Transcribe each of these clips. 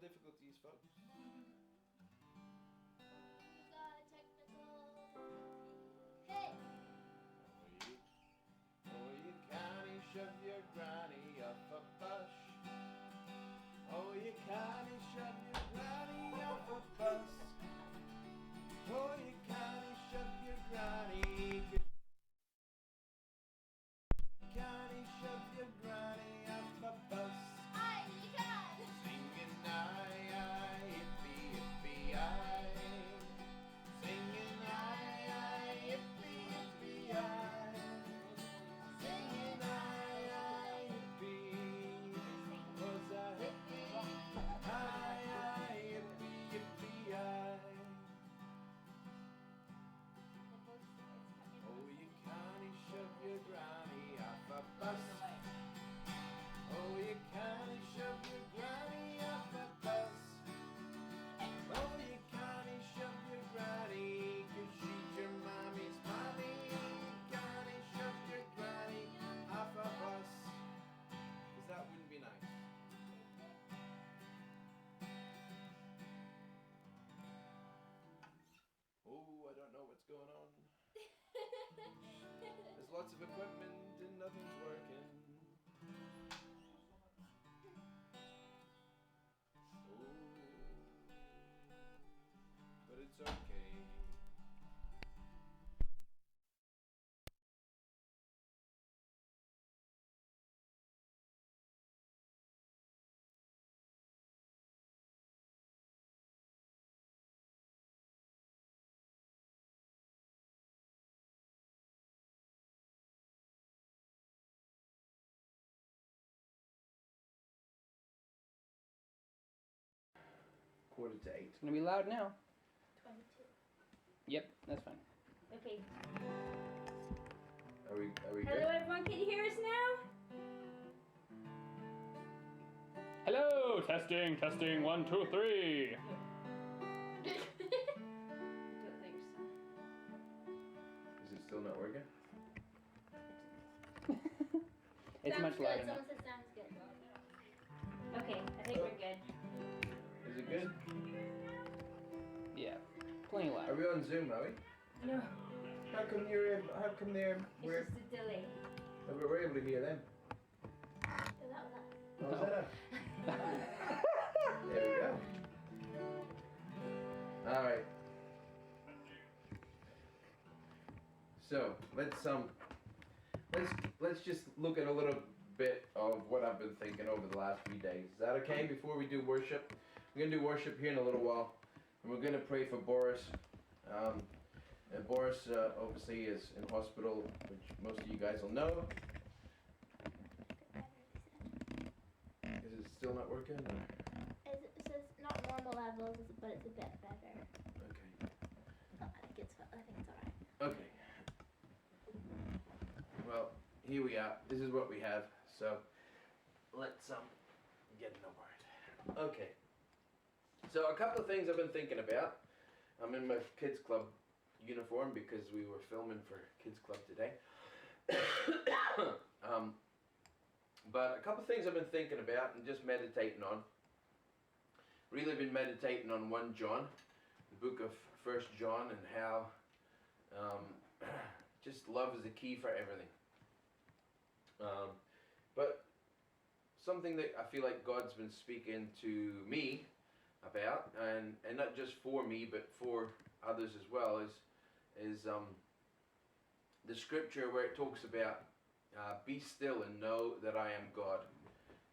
difficulties, folks. We got a technical difficulty. Hey! Oh, you can't shove your granny off a bus. Oh, you can't shove your granny off a bus. Oh, you can't shove your granny. Can't shove your granny off a bus. Aye, you can! Singing aye, aye, yippee, yippee, aye. Singing aye, aye, yippee, yippee, aye. Singing aye, aye, yippee. Was a hippie. Aye, aye, yippee, yippee, aye. Oh, you can't shove your granny off a bus. Oh, you can't shove your granny off a bus. Oh, you can't shove your granny, 'cause she's your mommy's mommy. You can't shove your granny off a bus. 'Cause that wouldn't be nice. Oh, I don't know what's going on. There's lots of equipment and nothing's working. Oh, but it's okay. Quarter to 8. It's gonna be loud now. 22. Yep, that's fine. Okay. Are we Hello, good? everyone. Can you hear us now? Hello, testing, testing, 1, 2, 3. I don't think so. Is it still not working? It's Sounds much good. louder now. Someone said sounds good. Okay, I think we're good. Is it good? Yeah, plenty Are loud. we on Zoom, are we? No, How come they're it's just a delay. we're able to hear them? So that was us. Oh, is that us? There we go. Alright. So let's just look at a little bit of what I've been thinking over the last few days. Is that okay before we do worship? We're gonna do worship here in a little while. And we're gonna pray for Boris. And Boris obviously is in hospital, which most of you guys will know. Is it still not working? Or? It says not normal levels, but it's a bit better. Okay. I think it's alright. Okay. Well, here we are. This is what we have. So let's get into word. Okay. So a couple of things I've been thinking about. I'm in my kids club uniform because we were filming for kids club today. But a couple of things I've been thinking about and just meditating on. Really been meditating on 1 John, the book of 1 John, and how just love is the key for everything. But something that I feel like God's been speaking to me about, and not just for me, but for others as well, is the scripture where it talks about be still and know that I am God.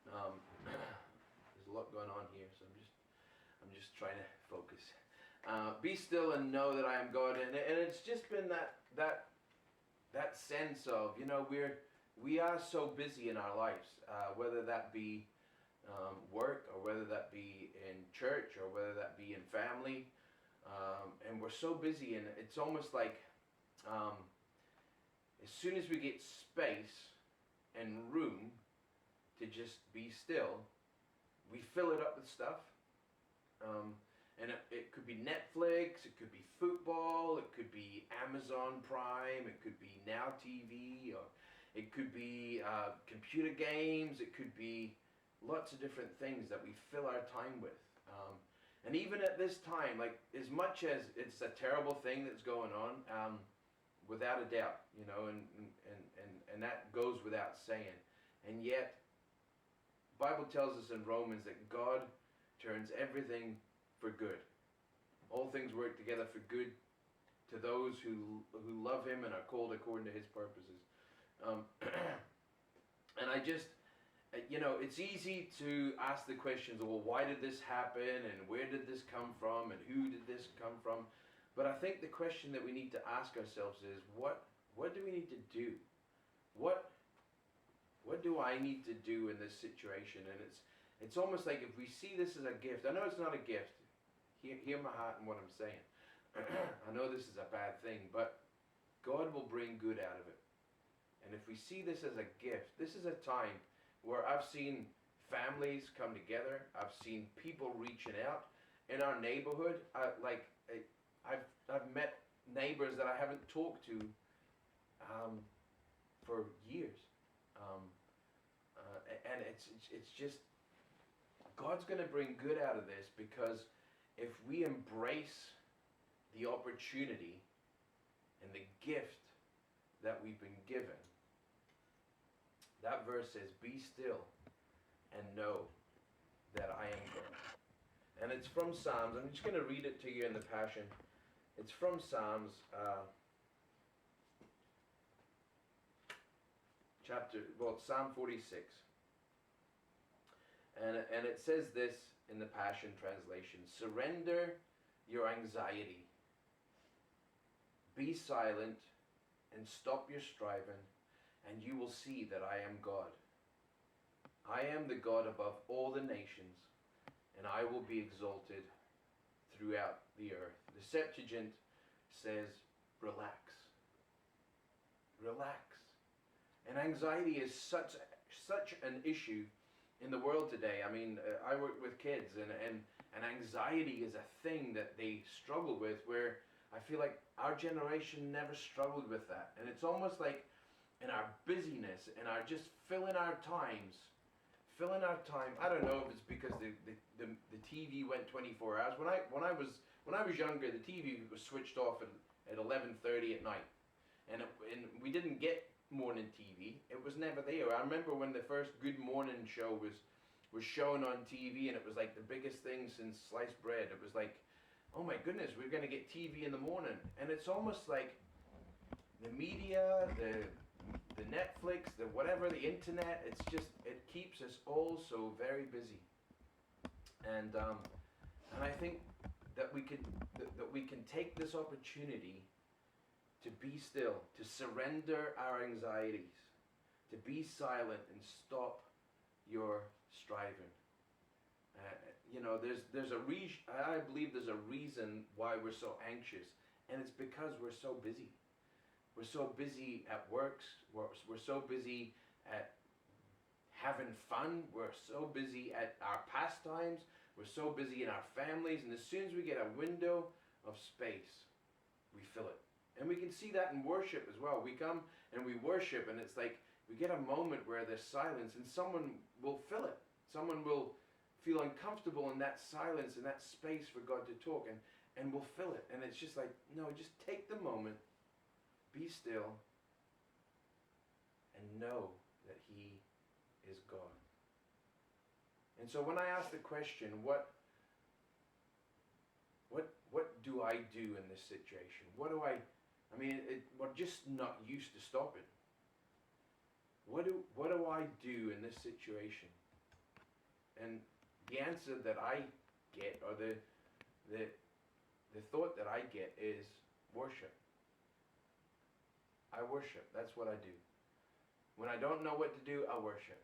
There's a lot going on here, so I'm just trying to focus. Be still and know that I am God, and it's just been that sense of, you know, we are so busy in our lives, whether that be work, or whether that be in church, or whether that be in family, and we're so busy, and it's almost like as soon as we get space and room to just be still, we fill it up with stuff. And it could be Netflix, it could be football, it could be Amazon Prime, it could be Now TV, or it could be computer games, it could be lots of different things that we fill our time with. And even at this time, like as much as it's a terrible thing that's going on, without a doubt, you know, and that goes without saying. And yet, Bible tells us in Romans that God turns everything for good. All things work together for good to those who love Him and are called according to His purposes. And I just, you know, it's easy to ask the questions, well, why did this happen, and where did this come from, and who did this come from? But I think the question that we need to ask ourselves is, what do we need to do? What do I need to do in this situation? And it's almost like if we see this as a gift. I know it's not a gift. Hear my heart and what I'm saying. I know this is a bad thing, but God will bring good out of it. And if we see this as a gift, this is a time where I've seen families come together. I've seen people reaching out in our neighborhood. I've met neighbors that I haven't talked to for years, and it's just God's going to bring good out of this, because if we embrace the opportunity and the gift that we've been given. That verse says, "Be still and know that I am God." And it's from Psalms. I'm just going to read it to you in the Passion. It's from Psalms, Psalm 46. And it says this in the Passion Translation: "Surrender your anxiety. Be silent and stop your striving, and you will see that I am God. I am the God above all the nations, and I will be exalted throughout the earth." The Septuagint says, relax. Relax. And anxiety is such an issue in the world today. I mean, I work with kids, and anxiety is a thing that they struggle with, where I feel like our generation never struggled with that. And it's almost like in our busyness and our just filling our time. I don't know if it's because the TV went 24 hours. When I was younger, the TV was switched off at 11:30 at night, and we didn't get morning TV. It was never there. I remember when the first Good Morning show was shown on TV, and it was like the biggest thing since sliced bread. It was like, oh my goodness, we're going to get TV in the morning. And it's almost like the media, the Netflix, the whatever, the internet, it keeps us all so very busy. And I think that we can take this opportunity to be still, to surrender our anxieties, to be silent and stop your striving. You know, I believe there's a reason why we're so anxious, and it's because we're so busy. We're so busy at work. We're so busy at having fun. We're so busy at our pastimes. We're so busy in our families, and as soon as we get a window of space, we fill it. And we can see that in worship as well. We come and we worship, and it's like we get a moment where there's silence, and someone will fill it. Someone will feel uncomfortable in that silence, in that space for God to talk, and we'll fill it. And it's just like, no, just take the moment, be still, and know that He is God. And so when I ask the question, what do I do in this situation? We're just not used to stopping. What do I do in this situation? And the answer that I get, or the thought that I get, is worship. I worship. That's what I do. When I don't know what to do, I worship.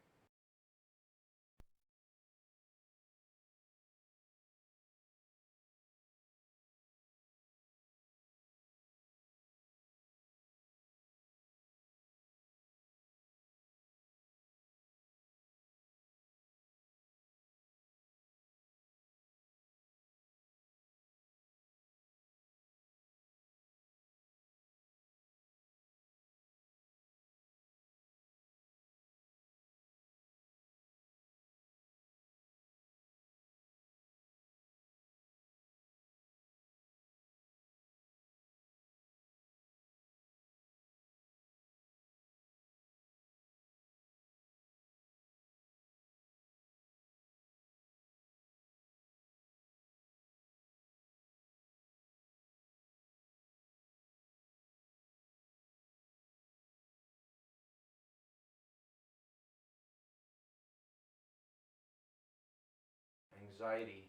anxiety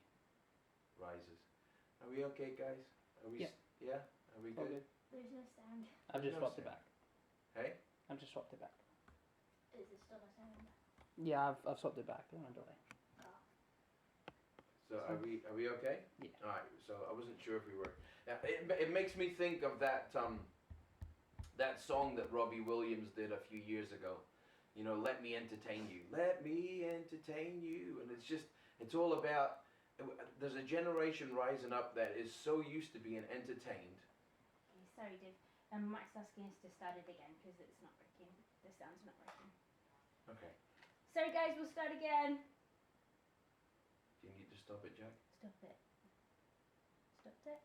rises. Are we okay, guys? Are we? Yeah. Yeah. Are we All good? good. There's no sound. I've just No swapped it sound. back. Hey. I've just swapped it back. Is there still no sound? Yeah, I've swapped it back. Don't delay. So are we okay? Yeah. All right. So I wasn't sure if we were. Now, it makes me think of that that song that Robbie Williams did a few years ago. You know, let me entertain you. Let me entertain you. And it's all about. There's a generation rising up that is so used to being entertained. Okay, sorry, Dave. Max asking us to start it again because it's not working. The sound's not working. Okay. Sorry, guys. We'll start again. Do you need to stop it, Jack? Stop it. Stopped it.